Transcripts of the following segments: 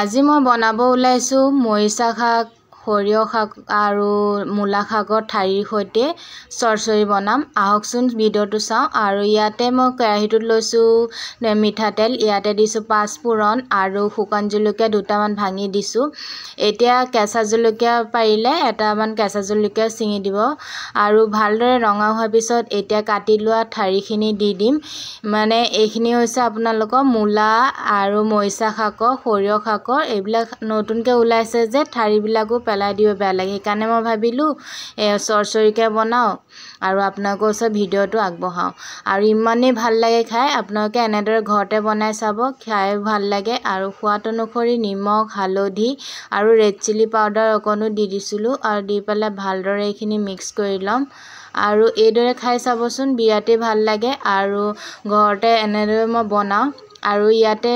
আজি মই বনাব ওলাইছো মৰিচা শাক সৰিয়হ শাক আৰু মূলা শাকৰ ঠাৰিৰ সৈতে চৰচৰি বনাম আহকচোন ভিডিঅ'টো চাওঁ আৰু ইয়াতে মই কেৰাহীটোত লৈছো মিঠাতেল ইয়াতে দিছো পাঁচফোৰণ আৰু শুকান জলকীয়া দুটামান ভাঙি দিছো এতিয়া কেঁচা জলকীয়া পাৰিলে এটামান কেঁচা জলকীয়া ছিঙি দিব আৰু ভালদৰে ৰঙা হোৱাৰ পিছত এতিয়া কাটি লোৱা ঠাৰিখিনি দি দিম মানে এইখিনি হৈছে আপোনালোকৰ মূলা আৰু মৰিচা শাকৰ সৰিয়হ শাকৰ এইবিলাক নতুনকৈ ওলাইছে যে ঠাৰিবিলাকো পেলাই দিব বেয়া লাগে সেইকাৰণে মই ভাবিলোঁ চৰচৰিকে বনাওঁ আৰু আপোনালোকৰ ওচৰত ভিডিঅ'টো আগবঢ়াওঁ আৰু ইমানেই ভাল লাগে খাই আপোনালোকে এনেদৰে ঘৰতে বনাই চাব খাই ভাল লাগে আৰু সোৱাদ অনুসৰি নিমখ হালধি আৰু ৰেড চিলি পাউডাৰ অকণো দি দিছিলোঁ আৰু দি পেলাই ভালদৰে এইখিনি মিক্স কৰি ল'ম আৰু এইদৰে খাই চাবচোন বিৰাটেই ভাল লাগে আৰু ঘৰতে এনেদৰে মই বনাওঁ আৰু ইয়াতে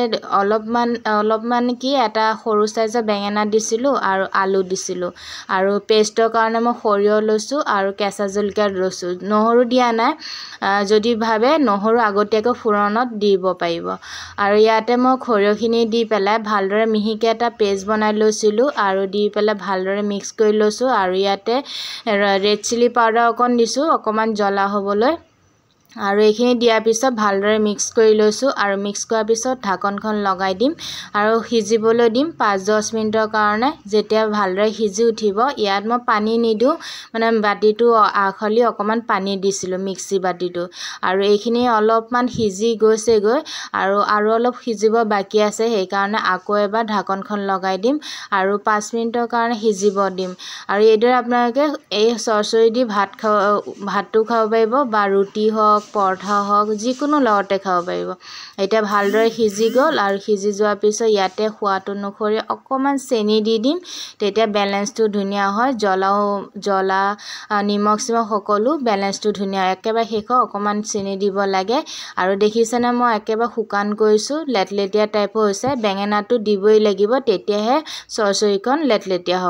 অলপমান কি এটা সৰু সাইজৰ বেঙেনা দিছিলোঁ আৰু আলু দিছিলোঁ আৰু পেষ্টৰ কাৰণে মই সৰিয়হ লৈছোঁ আৰু কেঁচা জলকীয়া লৈছোঁ নহৰু দিয়া নাই যদি ভাবে নহৰু আগতীয়াকৈ ফুৰণত দিব পাৰিব আৰু ইয়াতে মই সৰিয়হখিনি দি পেলাই ভালদৰে মিহিকৈ এটা পেষ্ট বনাই লৈছিলোঁ আৰু দি পেলাই ভালদৰে মিক্স কৰি লৈছোঁ আৰু ইয়াতে ৰেড চিলি পাউডাৰ অকণ দিছোঁ অকণমান জ্বলা হ'বলৈ আৰু এইখিনি দিয়াৰ পিছত ভালদৰে মিক্স কৰি লৈছোঁ আৰু মিক্স কৰাৰ পিছত ঢাকনখন লগাই দিম আৰু সিজিবলৈ দিম 5-10 মিনিটৰ কাৰণে যেতিয়া ভালদৰে সিজি উঠিব ইয়াত মই পানী নিদিওঁ মানে বাটিটো আখলি অকণমান পানী দিছিলোঁ মিক্সি বাটিটো আৰু এইখিনি অলপমান সিজি গৈছেগৈ আৰু অলপ সিজিব বাকী আছে সেইকাৰণে আকৌ এবাৰ ঢাকনখন লগাই দিম আৰু 5 মিনিটৰ কাৰণে সিজিব দিম আৰু এইদৰে আপোনালোকে এই চৰচৰি দি ভাতটো খাব পাৰিব বা ৰুটি হওক পৰঠা হওক যিকোনো লগতে খাব পাৰিব এতিয়া ভালদৰে সিজি গ'ল আৰু সিজি যোৱাৰ পিছত ইয়াতে সোৱাদ অনুসৰি অকণমান চেনি দি দিম তেতিয়া বেলেঞ্চটো ধুনীয়া হয় জ্বলা নিমখ সকলো বেলেঞ্চটো ধুনীয়া একেবাৰে শেষত অকণমান চেনি দিব লাগে আৰু দেখিছেনে মই একেবাৰে শুকান কৰিছোঁ লেটলেটীয়া টাইপৰ হৈছে বেঙেনাটো দিবই লাগিব তেতিয়াহে চৰচৰিখন লেটলেটীয়া হ'ব